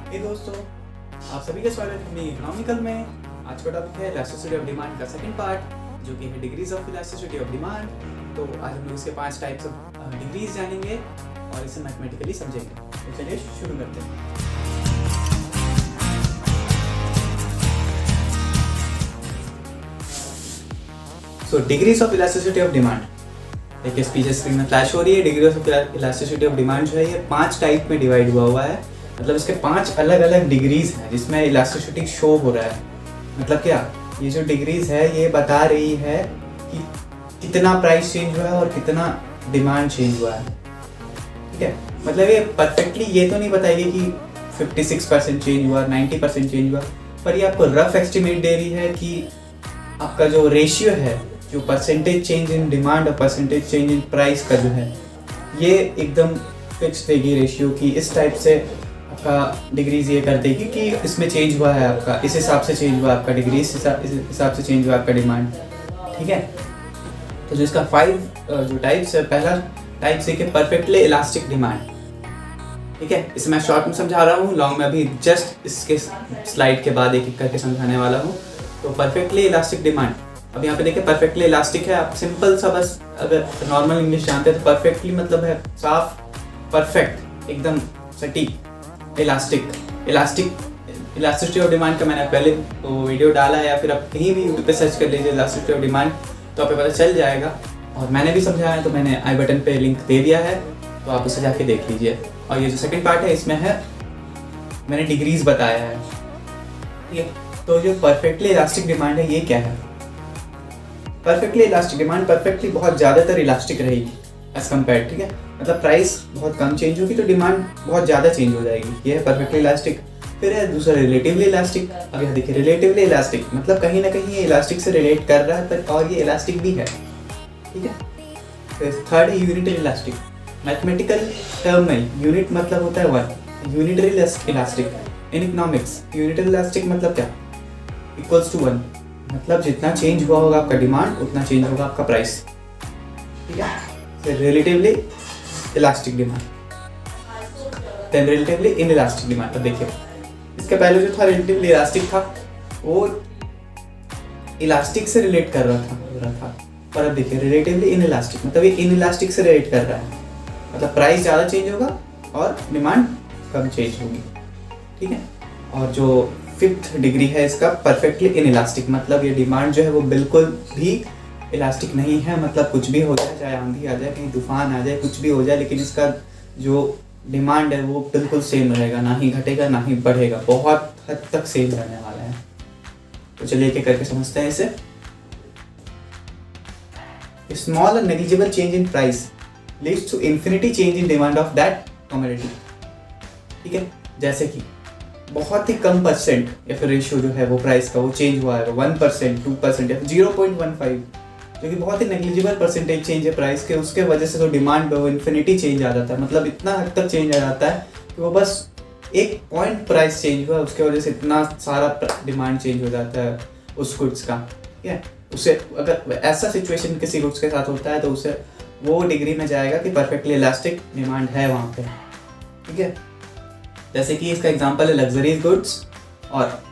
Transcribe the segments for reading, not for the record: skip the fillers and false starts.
हे दोस्तों, आप सभी का स्वागत है अपनी इकोनॉमिकल में। आज का टॉपिक है इलास्टिसिटी ऑफ डिमांड का सेकंड पार्ट, जो कि है degrees of elasticity of demand. तो आज हम लोग इसके 5 टाइप्स ऑफ डिग्रीज जानेंगे और इसे मैथमेटिकली समझेंगे। तो चलिए शुरू करते हैं। So degrees of elasticity of demand, देखिए स्पीच स्क्रीन में फ्लैश हो रही है। Degree of elasticity of demand जो है ये 5 टाइप में डिवाइड हुआ है। मतलब इसके 5 अलग अलग डिग्रीज हैं जिसमें इलास्टिसिटी शो हो रहा है। मतलब क्या, ये जो डिग्रीज है ये बता रही है कि कितना प्राइस चेंज हुआ है और कितना डिमांड चेंज हुआ है। ठीक है, मतलब ये परफेक्टली ये तो नहीं बताएगी कि 56% चेंज हुआ, 90% चेंज हुआ, पर ये आपको रफ एस्टिमेट दे रही है कि आपका जो रेशियो है, जो परसेंटेज चेंज इन डिमांड और परसेंटेज चेंज इन प्राइस का जो है, ये एकदम फिक्स देगी रेशियो की। इस टाइप से आपका डिग्रीज ये कर देगी कि इसमें चेंज हुआ है आपका, इस हिसाब से चेंज हुआ आपका डिग्री, इस हिसाब से चेंज हुआ आपका डिमांड। ठीक है, तो जो इसका 5 जो टाइप्स है, पहला टाइप से कि परफेक्टली इलास्टिक डिमांड। ठीक है, इसे मैं शॉर्ट में समझा रहा हूँ, लॉन्ग में अभी जस्ट इसके स्लाइड के बाद एक एक करके समझाने वाला हूँ। तो परफेक्टली इलास्टिक डिमांड, अब यहाँ पे देखिए परफेक्टली इलास्टिक है। आप सिंपल सा बस अगर नॉर्मल इंग्लिश जानते हैं तो परफेक्टली मतलब है साफ, परफेक्ट, एकदम सटीक। इलास्टिक इलास्टिसिटी ऑफ डिमांड का मैंने पहले तो वीडियो डाला है, या फिर आप कहीं भी यूट्यूब पे सर्च कर लीजिए इलास्टिसिटी ऑफ डिमांड, तो आपको पता चल जाएगा। और मैंने भी समझाया है, तो मैंने आई बटन पे लिंक दे दिया है, तो आप उसे जाके देख लीजिए। और ये जो सेकंड पार्ट है इसमें है मैंने डिग्रीज बताया है। ठीक है, तो जो परफेक्टली इलास्टिक डिमांड है ये क्या है? परफेक्टली इलास्टिक डिमांड परफेक्टली बहुत ज़्यादातर इलास्टिक रहेगी एज कम्पेयर। ठीक है, मतलब प्राइस बहुत कम चेंज होगी तो डिमांड बहुत ज़्यादा चेंज हो जाएगी, ये है परफेक्टली इलास्टिक। फिर है दूसरा रिलेटिवली इलास्टिक। अब यहाँ देखिए रिलेटिवली इलास्टिक मतलब कहीं ना कहीं ये इलास्टिक से रिलेट कर रहा है, पर और ये इलास्टिक भी है। ठीक है, फिर थर्ड है यूनिटरी इलास्टिक। मैथमेटिकल टर्म में यूनिट मतलब होता है 1, unitary elastic. In economics unitary elastic मतलब क्या, इक्वल्स टू 1, मतलब जितना चेंज हुआ होगा आपका डिमांड उतना चेंज होगा आपका प्राइस। ठीक है, फिर relatively elastic demand, then relatively inelastic demand. तो देखिए इसके पहले जो था रिलेटिवली इलास्टिक था, वो इलास्टिक से रिलेट कर रहा था, पर अब देखिए रिलेटिवली इनइलास्टिक मतलब ये इनइलास्टिक से रिलेट कर रहा है, मतलब प्राइस ज़्यादा चेंज होगा और डिमांड कम चेंज होगी। ठीक है, और जो 5th डिग्री है इसका परफेक्टली इनइलास्टिक, मतलब ये डिमांड जो है वो बिल्कुल भी इलास्टिक नहीं है। मतलब कुछ भी हो जाए, चाहे आंधी आ जाए, कहीं तूफान आ जाए, कुछ भी हो जाए, लेकिन इसका जो डिमांड है वो बिल्कुल सेम रहेगा, ना ही घटेगा ना ही बढ़ेगा, बहुत हद तक सेम रहने वाला है। तो चलिए एक एक करके समझते हैं इसे। स्मॉल और negligible change in price leads to infinity change in demand of that commodity. ठीक है, जैसे कि बहुत ही कम परसेंट या फिर रेशियो जो है वो प्राइस का वो चेंज हुआ है 1%, 2% या फिर 0.15, जो कि बहुत ही नेग्लिजिबल परसेंटेज चेंज है प्राइस के, उसके वजह से तो डिमांड में वो इन्फिनिटी चेंज आ जाता है। मतलब इतना हद तक चेंज आ जाता है कि वो बस 1 पॉइंट प्राइस चेंज हुआ, उसके वजह से इतना सारा डिमांड चेंज हो जाता है उस गुड्स का। ठीक है, उसे अगर ऐसा सिचुएशन किसी गुड्स के साथ होता है तो उसे वो डिग्री में जाएगा कि परफेक्टली इलास्टिक डिमांड है वहाँ पे। ठीक है, जैसे कि इसका एग्जांपल है लग्जरीज गुड्स, और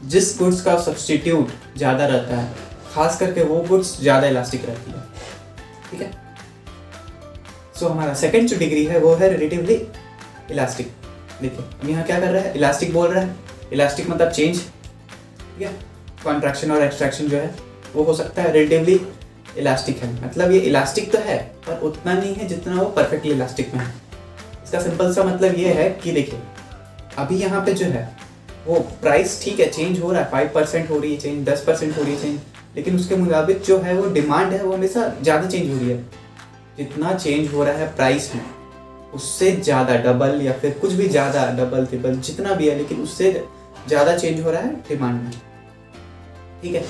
जिस गुड्स का सब्स्टिट्यूट ज़्यादा रहता है, खास करके वो गुड्स ज़्यादा इलास्टिक रहती है। ठीक है, सो हमारा सेकंड जो डिग्री है वो है रिलेटिवली इलास्टिक। देखिए अब यहाँ क्या कर रहा है, इलास्टिक बोल रहा है, इलास्टिक मतलब चेंज। ठीक है, कॉन्ट्रैक्शन और एक्सट्रैक्शन जो है वो हो सकता है रिलेटिवली इलास्टिक है, मतलब ये इलास्टिक तो है पर उतना नहीं है जितना वो परफेक्टली इलास्टिक में है। इसका सिंपल सा मतलब ये है कि देखिए अभी यहाँ पे जो है वो प्राइस ठीक है चेंज हो रहा है, 5% हो रही है चेंज, 10% हो रही है चेंज, लेकिन उसके मुताबिक जो है वो डिमांड है वो हमेशा ज़्यादा चेंज हो रही है। जितना चेंज हो रहा है प्राइस में उससे ज़्यादा, डबल या फिर कुछ भी ज़्यादा, डबल ट्रिपल जितना भी है, लेकिन उससे ज़्यादा चेंज हो रहा है डिमांड में। ठीक है,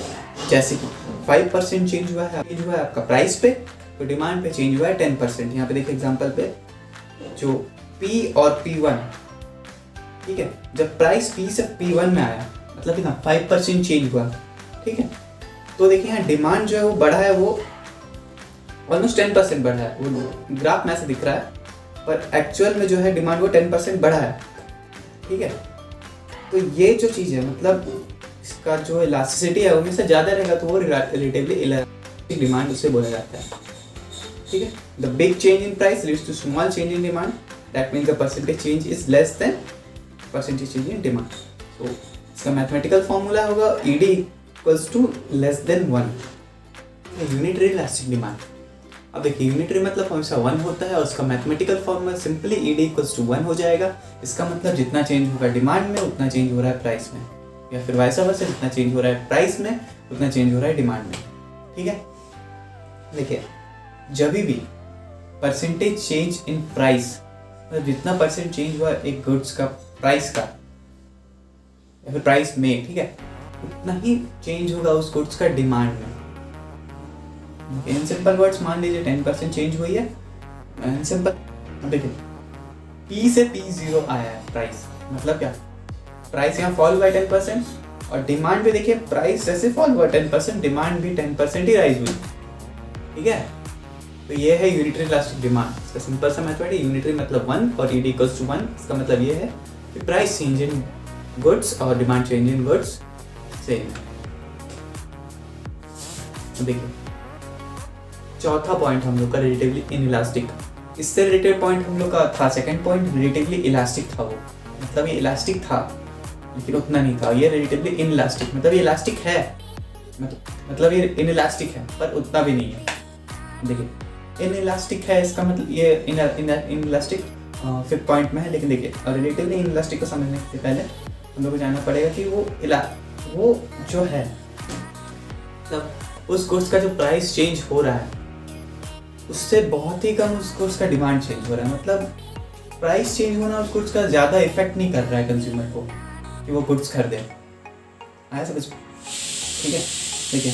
जैसे कि 5% चेंज हुआ है आपका प्राइस पे, तो डिमांड पे चेंज हुआ है 10%। यहाँ पे देखिए एग्जांपल पे जो P और P1, ठीक है, जब प्राइस P से P1 में आया मतलब कि ना 5% चेंज हुआ। ठीक है, तो देखिए यहाँ डिमांड जो है वो बढ़ा है, वो ऑलमोस्ट 10% बढ़ा है, वो ग्राफ में ऐसे दिख रहा है, पर एक्चुअल में जो है डिमांड वो 10% बढ़ा है। ठीक है, तो ये जो चीज़ है मतलब इसका जो इलास्टिसिटी है हमेशा ज़्यादा रहेगा, तो वो रिलेटिवली इलास्टिक डिमांड उसे बोला जाता है। ठीक है, the big change in price leads to small change in demand, that means the percentage change is less than percentage change in demand. तो इसका मैथमेटिकल फॉर्मूला होगा ED equals to less than 1, unitary elastic demand. अब देखिए unitary मतलब हमेशा 1 होता है और उसका mathematical formula simply ED equals to 1 हो जाएगा। इसका मतलब जितना चेंज होगा डिमांड में उतना चेंज हो रहा है प्राइस में, या फिर वाइस वर्सा, जितना चेंज हो रहा है प्राइस में उतना चेंज हो रहा है डिमांड में। ठीक है, देखिए जब भी परसेंटेज चेंज इन प्राइस, मतलब जितना परसेंट चेंज हुआ एक गुड्स का प्राइस का या फिर प्राइस में, ठीक है, उतना ही चेंज होगा उस गुड्स का डिमांड में। इन सिंपल वर्ड्स मान लीजिए 10% चेंज हुई है, इन सिंपल देखिए P से P0 आया है प्राइस, मतलब क्या, प्राइस यहाँ फॉल हुआ 10% और डिमांड भी देखिए प्राइस जैसे फॉल हुआ 10%, डिमांड भी 10% ही राइज हुई। ठीक है, तो ये है यूनिटरी इलास्टिक डिमांड। इसका सिंपल सा मेथड है, यूनिटरी मतलब 1 और ED इक्वल्स टू 1। इसका मतलब ये है कि प्राइस चेंज इन गुड्स और demand change in goods same है। देखिए चौथा पॉइंट हम लोग का रिलेटिवली इनइलास्टिक, इससे रिलेटेड पॉइंट हम लोग का था सेकंड पॉइंट, रिलेटिवली इलास्टिक था वो, मतलब ये इलास्टिक था लेकिन उतना नहीं था। ये रिलेटिवली इनइलास्टिक मतलब ये इलास्टिक है, मतलब ये इनइलास्टिक है पर उतना भी नहीं है। देखिए इनइलास्टिक है इसका मतलब ये इनइलास्टिक फिफ्थ पॉइंट में है, लेकिन देखिए रिलेटिवली इनइलास्टिक को समझने से पहले हम लोग को जानना पड़ेगा कि वो जो है मतलब उस गुड्स का जो प्राइस चेंज हो रहा है उससे बहुत ही कम उस गुड्स का डिमांड चेंज हो रहा है। मतलब प्राइस चेंज होना उस गुड्स का ज़्यादा इफेक्ट नहीं कर रहा है कंज्यूमर को कि वो गुड्स खरीदे। आया समझ? ठीक है, देखिए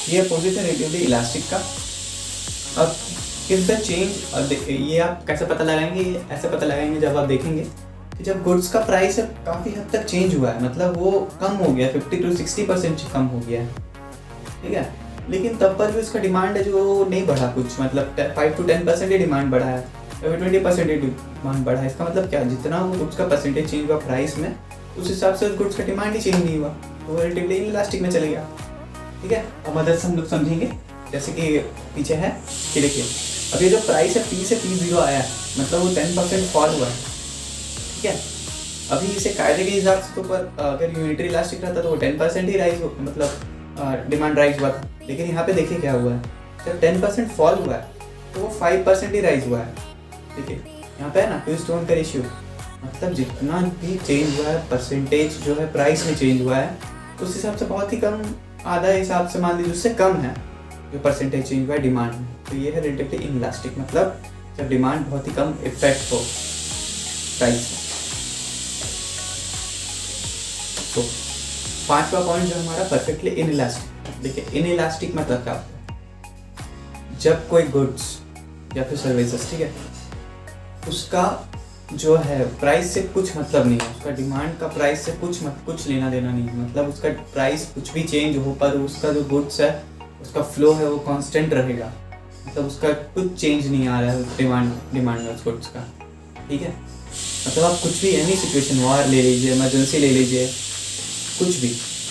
ये अपोजिट है रिलेटिवली इलास्टिक का। अब इज द चेंज, और ये आप कैसे पता लगाएंगे, ऐसे पता लगाएंगे जब आप देखेंगे कि जब गुड्स का प्राइस काफ़ी हद तक चेंज हुआ है, मतलब वो कम हो गया, 50 to 60% कम हो गया है। ठीक है, लेकिन तब पर भी उसका डिमांड है जो नहीं बढ़ा कुछ, मतलब 5 to 10% ही डिमांड बढ़ा है या फिर 20% ही डिमांड बढ़ा है। इसका मतलब क्या, जितना वो गुड्स का परसेंटेज चेंज हुआ प्राइस में उस हिसाब से उस गुड्स का डिमांड ही चेंज नहीं हुआ, तो वो रिलेटिवली इनइलास्टिक में चले गया। ठीक है, अब मदद से हम लोग समझेंगे, जैसे कि पीछे है कि देखिए अब ये जो प्राइस है P से P0 आया है, मतलब वो 10% फॉल हुआ है। ठीक है, अभी इसे कायदे के हिसाब से तो पर अगर यूनिटरी इलास्टिक रहता तो वो 10% ही राइज हो, मतलब डिमांड राइज हुआ था। लेकिन यहाँ पे देखिए क्या हुआ है, जब 10% फॉल हुआ है तो वो 5% ही राइज हुआ है। देखिए यहाँ पे है ना टू इज टू वन का रेशियो, मतलब जितना भी चेंज हुआ है परसेंटेज जो है प्राइस में चेंज हुआ है उस हिसाब से बहुत ही कम, आधा हिसाब से मान लीजिए उससे कम है जो परसेंटेज चेंज हुआ है डिमांड में। तो ये है रिलेटिवली इनइलास्टिक, मतलब जब डिमांड बहुत ही कम इफेक्ट हो प्राइस में। तो पांचवा पॉइंट जो हमारा परफेक्टली इनइलास्टिक। देखिए इनइलास्टिक मतलब क्या होता है, जब कोई गुड्स या फिर सर्विसेज, ठीक है, उसका जो है प्राइस से कुछ मतलब नहीं है, उसका डिमांड का प्राइस से कुछ लेना देना नहीं है, मतलब उसका प्राइस कुछ भी चेंज हो पर उसका जो गुड्स है उसका फ्लो है वो कांस्टेंट रहेगा, मतलब उसका कुछ चेंज नहीं आ रहा है डिमांड में उस गुड्स का। ठीक है, मतलब आप कुछ भी एनी सिचुएशन, वॉर ले लीजिए, इमरजेंसी ले लीजिए, कुछ भी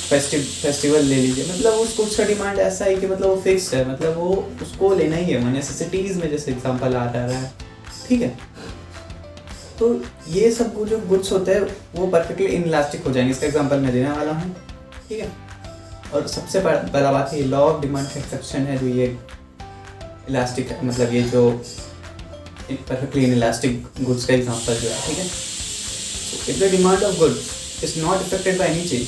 फेस्टिवल ले लीजिए, मतलब उस गुड्स का डिमांड ऐसा है कि मतलब वो फिक्स है, मतलब वो उसको लेना ही है, नेसेसिटीज़ में जैसे एग्जांपल आ रहा है। ठीक है, तो ये सब जो गुड्स होते हैं वो परफेक्टली इनइलास्टिक हो जाएंगे। इसका एग्जांपल मैं देने वाला हूँ। ठीक है, और सबसे पहला बात है लॉ ऑफ डिमांड का एक्सेप्शन है जो ये इलास्टिक है, मतलब ये जो परफेक्टली इनइलास्टिक गुड्स का एग्जांपल जो है। ठीक है, if the demand of goods is not affected by any change,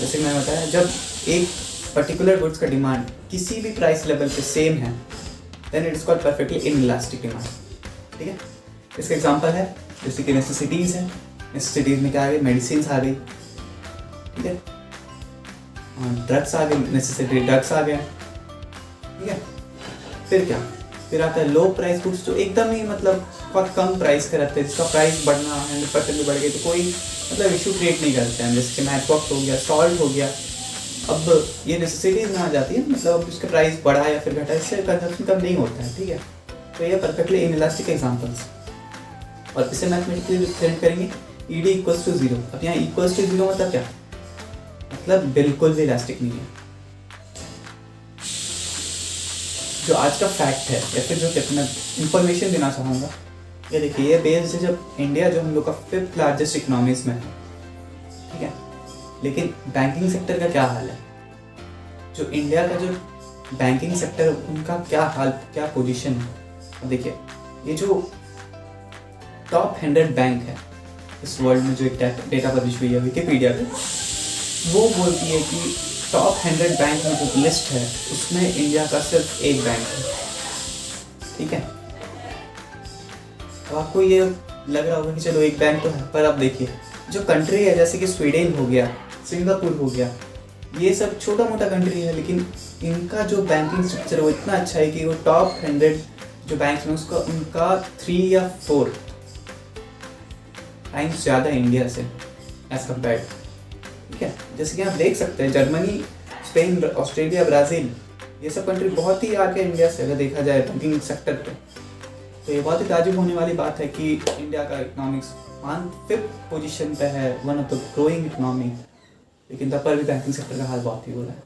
जैसे मैंने बताया जब एक पर्टिकुलर गुड्स का डिमांड किसी भी प्राइस लेवल पे सेम है then it is called perfectly inelastic demand. ठीक है, इसका एग्जांपल है जैसे कि नेसेसिटीज़ है, नेसेसिटीज़ में क्या आ गई, मेडिसिन आ गई। ठीक है, ड्रग्स आ गए, नेसेसिटी ड्रग्स आ गए। ठीक है, फिर क्या, फिर आता है लो प्राइस गुड्स जो एकदम ही मतलब बहुत कम प्राइस का रहते हैं, जिसका प्राइस बढ़ना 100% भी बढ़ गई तो कोई मतलब इशू क्रिएट नहीं करते हैं, जैसे कि मैच बॉक्स हो गया, सॉल्ट हो गया। अब ये नेसेसिटीज में आ जाती है, मतलब अब इसका प्राइस बढ़ा या फिर घटा, इससे कंजप्शन कम नहीं होता है। ठीक है, तो ये परफेक्टली इनइलास्टिक एग्जांपल्स, और इसे मैथमेटिकली रिप्रेजेंट करेंगे ED इक्वल्स टू 0। अब यहाँ इक्वल्स टू 0 मतलब क्या, मतलब बिल्कुल भी इलास्टिक नहीं है। जो आज का फैक्ट है या फिर जो मैं इंफॉर्मेशन देना चाहूँगा, ये देखिए, ये बेस्ड है जब इंडिया जो हम लोग का 5th लार्जेस्ट इकोनॉमीज में है, ठीक है, लेकिन बैंकिंग सेक्टर का क्या हाल है, जो इंडिया का जो बैंकिंग सेक्टर उनका क्या हाल, क्या पोजीशन है। अब देखिए, ये जो टॉप 100 बैंक है इस वर्ल्ड में, जो एक डेटा पब्लिश हुई है विकिपीडिया पे, वो बोलती है कि टॉप 100 बैंक में जो लिस्ट है उसमें इंडिया का सिर्फ एक बैंक है, ठीक है। तो आपको ये लग रहा होगा कि चलो एक बैंक तो है, पर अब देखिए जो कंट्री है जैसे कि स्वीडन हो गया, सिंगापुर हो गया, ये सब छोटा मोटा कंट्री है, लेकिन इनका जो बैंकिंग स्ट्रक्चर है वो इतना अच्छा है कि वो टॉप 100 जो बैंक में उसका उनका 3 या 4 टाइम्स ज़्यादा इंडिया से एज कम्पेयर, ठीक है। जैसे कि आप देख सकते हैं जर्मनी, स्पेन, ऑस्ट्रेलिया, ब्राज़ील, ये सब कंट्री बहुत ही आगे इंडिया से अगर देखा जाए बैंकिंग सेक्टर पे। तो ये बहुत ही ताजुब होने वाली बात है कि इंडिया का इकोनॉमिक्स 5th पोजीशन पे है, one of the growing economy, लेकिन तब पर भी बैंकिंग सेक्टर का हाल बहुत ही बुरा है।